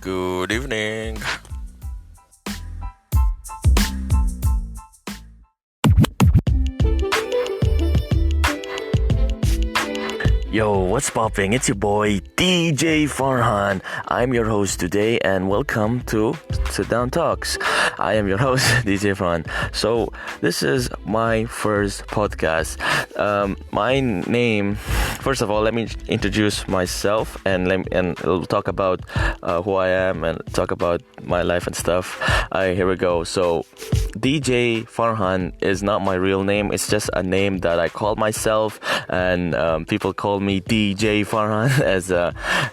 Good evening. Yo, what's popping? It's your boy DJ Farhan. I'm your host today, and welcome to Sit Down Talks. I am your host, DJ Farhan. So this is my first podcast. My name. First of all, let me introduce myself, and we'll talk about who I am and talk about my life and stuff. Here we go. So DJ Farhan is not my real name. It's just a name that I call myself, and people call me DJ Farhan, as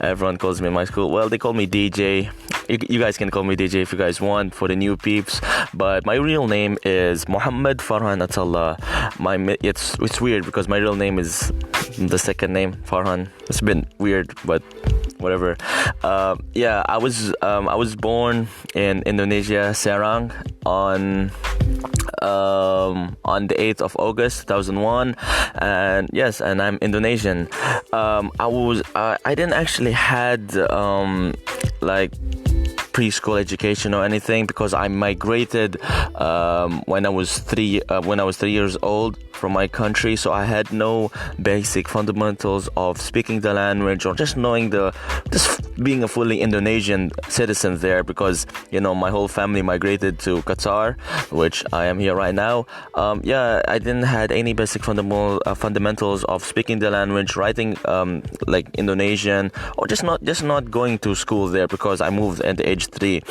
everyone calls me in my school. Well, they call me DJ. You guys can call me DJ if you guys want, for the new peeps. But my real name is muhfarhan.athallah. It's weird because my real name is the second name, Farhan. It's a bit weird, but whatever. I was born in Indonesia, Serang, on the 8th of August 2001, and yes, and I'm Indonesian. I didn't actually had like preschool education or anything, because I migrated when I was 3 years old from my country, so I had no basic fundamentals of speaking the language or just being a fully Indonesian citizen there, because my whole family migrated to Qatar, which I am here right now. I didn't had any basic fundamentals of speaking the language, writing like Indonesian, or just not going to school there, because I moved at the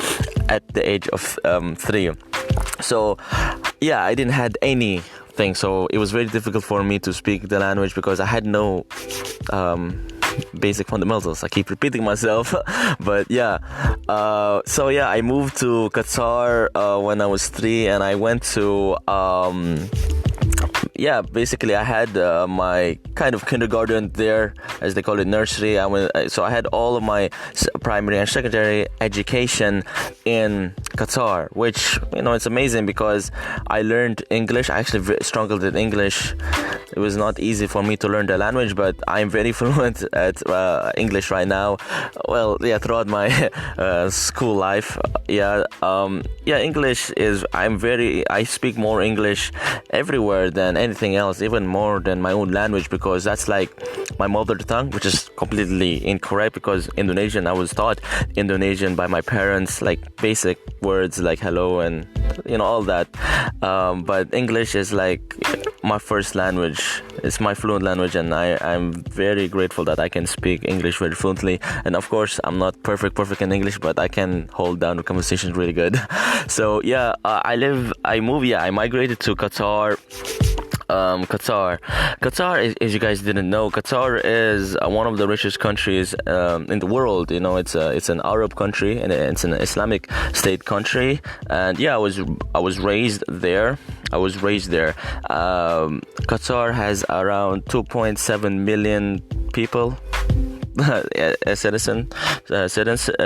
age of 3. So I didn't had anything, so it was very difficult for me to speak the language because I had no basic fundamentals. I keep repeating myself. But I moved to Qatar when I was 3, and I went to basically I had my kind of kindergarten there, as they call it, nursery. So I had all of my primary and secondary education in Qatar, which it's amazing because I learned English. I actually struggled with English. It was not easy for me to learn the language, but I'm very fluent at English right now. Well, throughout my school life, English is I speak more English everywhere than anything else, even more than my own language, because that's like my mother tongue, which is completely incorrect, because Indonesian, I was taught Indonesian by my parents, like basic words like hello and all that, but English is like my first language. It's my fluent language, and I'm very grateful that I can speak English very fluently. And of course, I'm not perfect in English, but I can hold down the conversation really good. So I migrated to Qatar. Qatar, as you guys didn't know, Qatar is one of the richest countries in the world. It's an Arab country, and it's an Islamic state country. And I was raised there. Qatar has around 2.7 million people.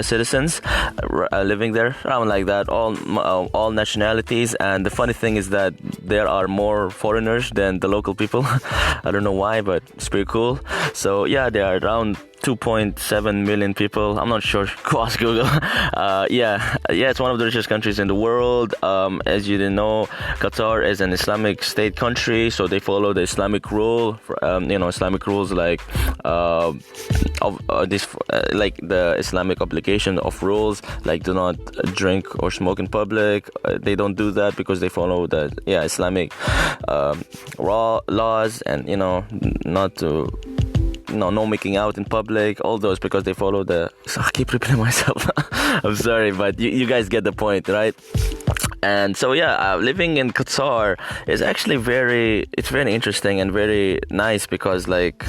Citizens living there, around like that, all nationalities. And the funny thing is that there are more foreigners than the local people. I don't know why, but it's pretty cool. So there are around 2.7 million people. I'm not sure. Go ask Google. It's one of the richest countries in the world. As you didn't know, Qatar is an Islamic state country, so they follow the Islamic rule. Islamic rules like like the Islamic obligation of rules, like do not drink or smoke in public. They don't do that because they follow the Islamic laws, and not to. No making out in public, all those, because they follow so I keep repeating myself. I'm sorry, but you guys get the point, right? And so living in Qatar is actually very interesting and very nice, because like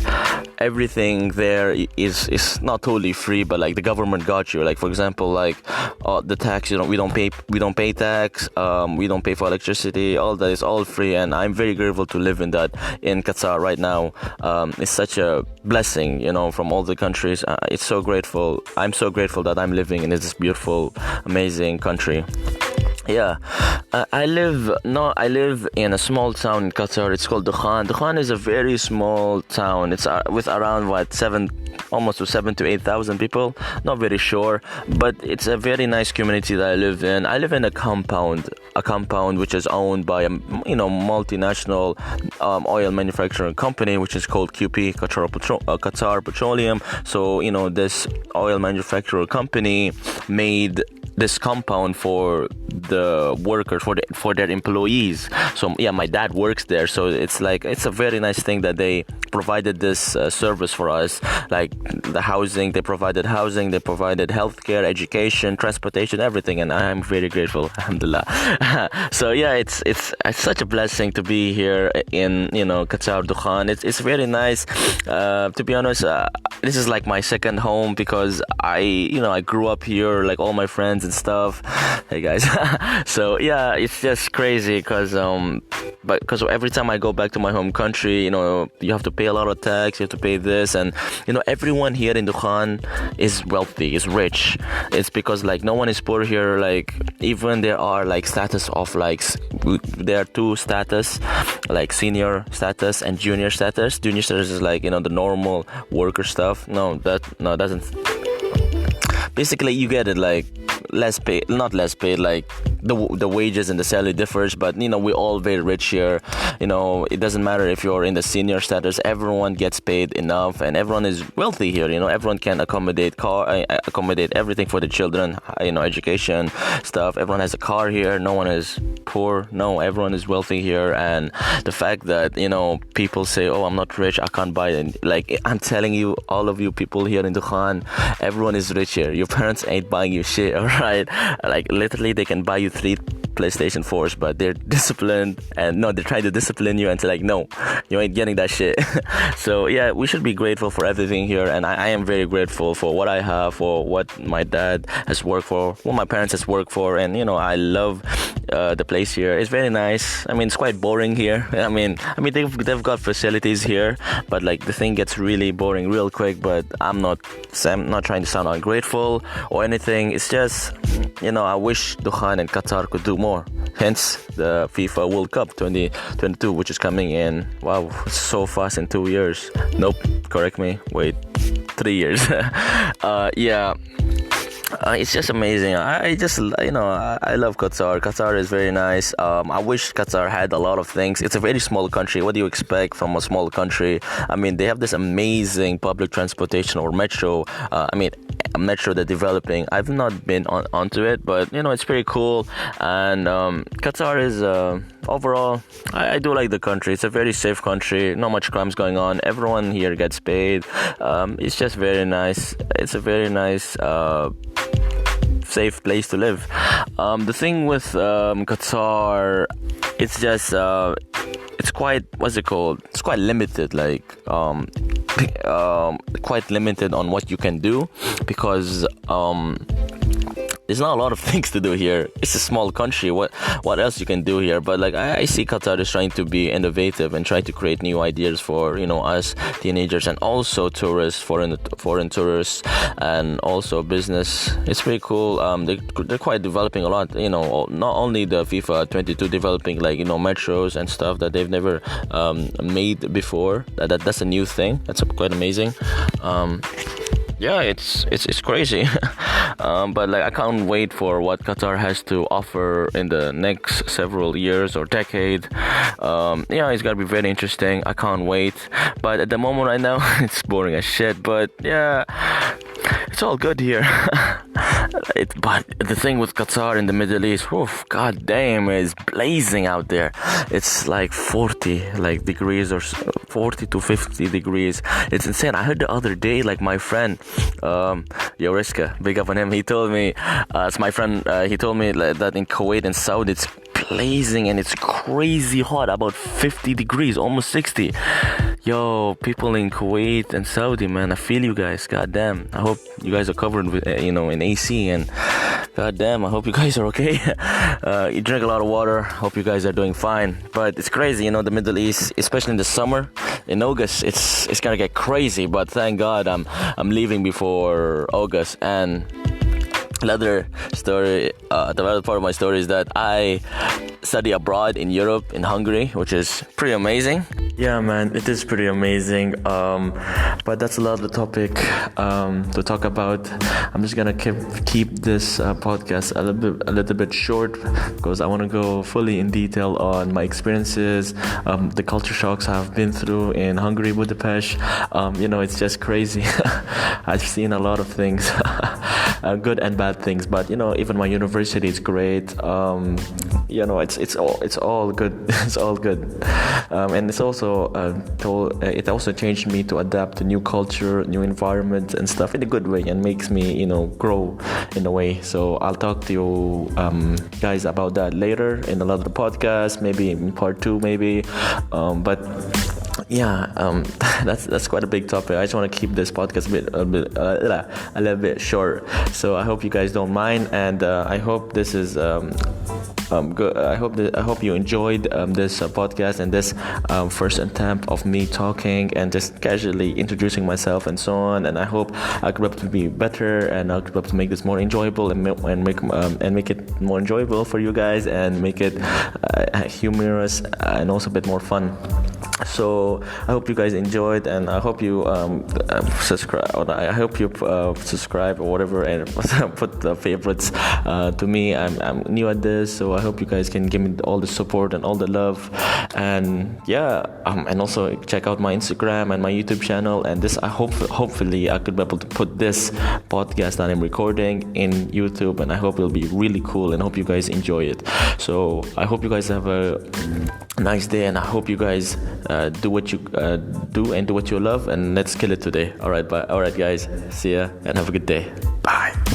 everything there is not totally free, but like the government got you. Like, for example, like the tax, we don't pay tax, we don't pay for electricity. All that is all free, and I'm very grateful to live in Qatar right now. It's such a blessing, from all the countries. It's so grateful. I'm so grateful that I'm living in this beautiful, amazing country. Yeah, I live in a small town in Qatar. It's called Dukhan. Dukhan is a very small town. It's with around what almost to 7 to 8,000 people. Not very sure, but it's a very nice community that I live in. I live in a compound which is owned by a multinational oil manufacturing company, which is called QP, Qatar Petroleum. So this oil manufacturer company made this compound for the workers, for their employees. So yeah, my dad works there, so it's a very nice thing that they provided this service for us, like the housing. They provided housing, they provided healthcare, education, transportation, everything, and I'm very grateful, alhamdulillah. So yeah, it's such a blessing to be here in Qatar, Dukhan. It's very nice. To be honest, this is like my second home because I grew up here, like all my friends and stuff. Hey guys. So yeah, it's just crazy because every time I go back to my home country, you have to pay a lot of tax, you have to pay this, and everyone here in Dukhan is wealthy, is rich. It's because like no one is poor here. Like even there are like status of there are two status, like senior status and junior status. Junior status is like the normal worker stuff. No, doesn't. Basically, you get it like not less paid, like the wages and the salary differs, but we're all very rich here. It doesn't matter if you're in the senior status, everyone gets paid enough and everyone is wealthy here. Everyone can accommodate everything for the children, education stuff. Everyone has a car here, no one is poor. No, everyone is wealthy here. And the fact that people say, oh, I'm not rich, I can't buy it, like I'm telling you, all of you people here in Dukhan, everyone is rich here. Your parents ain't buying you shit, alright? Like literally they can buy you 3 PlayStation 4s, but they're disciplined, and they're trying to discipline you and say like, no, you ain't getting that shit. So yeah, we should be grateful for everything here, and I am very grateful for what I have, for what my dad has worked for, what my parents has worked for, and I love the place here. It's very nice. I mean, it's quite boring here. I mean they've got facilities here, but like the thing gets really boring real quick. But I'm not trying to sound ungrateful or anything. It's just I wish Dukhan and Qatar could do more. Hence the FIFA World Cup 2022, which is coming in. Wow, so fast, in 2 years. Nope, correct me. Wait, 3 years. Yeah. It's just amazing. I just I love Qatar. Qatar is very nice. I wish Qatar had a lot of things. It's a very small country. What do you expect from a small country? I mean, they have this amazing public transportation or metro. A metro they're developing. I've not been onto it, but it's pretty cool. And Qatar is overall, I do like the country. It's a very safe country. Not much crimes going on. Everyone here gets paid. It's just very nice. It's a very nice safe place to live. The thing with Qatar, it's just it's quite, what's it called? It's quite limited, like quite limited on what you can do, because there's not a lot of things to do here. It's a small country. What else you can do here? But like I see Qatar is trying to be innovative and try to create new ideas for us teenagers, and also tourists, foreign tourists, and also business. It's pretty cool. They're quite developing a lot. Not only the FIFA 22 developing like metros and stuff that they've never made before. That's a new thing. That's quite amazing. Yeah, it's crazy. But like I can't wait for what Qatar has to offer in the next several years or decade. It's gotta be very interesting. I can't wait. But at the moment right now, it's boring as shit. But yeah, it's all good here. But the thing with Qatar in the Middle East, god damn, it's blazing out there. It's like 40 degrees or 40 to 50 degrees. It's insane. I heard the other day, like my friend, Yoriska, big up on him. He told me, it's my friend. He told me that in Kuwait and Saudi, it's blazing and it's crazy hot, about 50 degrees, almost 60. Yo, people in Kuwait and Saudi, man, I feel you guys. God damn. I hope you guys are covered with, in AC, and god damn, I hope you guys are okay. You drink a lot of water. Hope you guys are doing fine. But it's crazy, the Middle East, especially in the summer. In August, it's gonna get crazy. But thank God, I'm leaving before August, and Another story, the other part of my story is that I study abroad in Europe, in Hungary, which is pretty amazing. Yeah, man, it is pretty amazing. But that's a lot of the topic to talk about. I'm just gonna keep this podcast a little bit short because I want to go fully in detail on my experiences, the culture shocks I've been through in Hungary, Budapest. It's just crazy. I've seen a lot of things, good and bad things. But even my university is great. It's all good. It's all good, and it's also it also changed me to adapt to new culture, new environment and stuff in a good way, and makes me grow in a way. So I'll talk to you guys about that later in another podcast, maybe in part 2, maybe. But yeah, that's quite a big topic. I just want to keep this podcast a little bit short. So I hope you guys don't mind, and I hope this is good. I hope you enjoyed this podcast and this first attempt of me talking and just casually introducing myself and so on. And I hope I could be able to be better, and I could be able to make this more enjoyable and make it more enjoyable for you guys, and make it humorous and also a bit more fun. So I hope you guys enjoyed, and I hope you subscribe. Or I hope you subscribe or whatever, and put the favorites to me. I'm new at this, so I hope you guys can give me all the support and all the love. And yeah, and also check out my Instagram and my YouTube channel. And this, hopefully I could be able to put this podcast that I'm recording in YouTube, and I hope it'll be really cool, and hope you guys enjoy it. So I hope you guys have a nice day, and I hope you guys do what you do and do what you love, and let's kill it today. All right, guys, see ya and have a good day. Bye.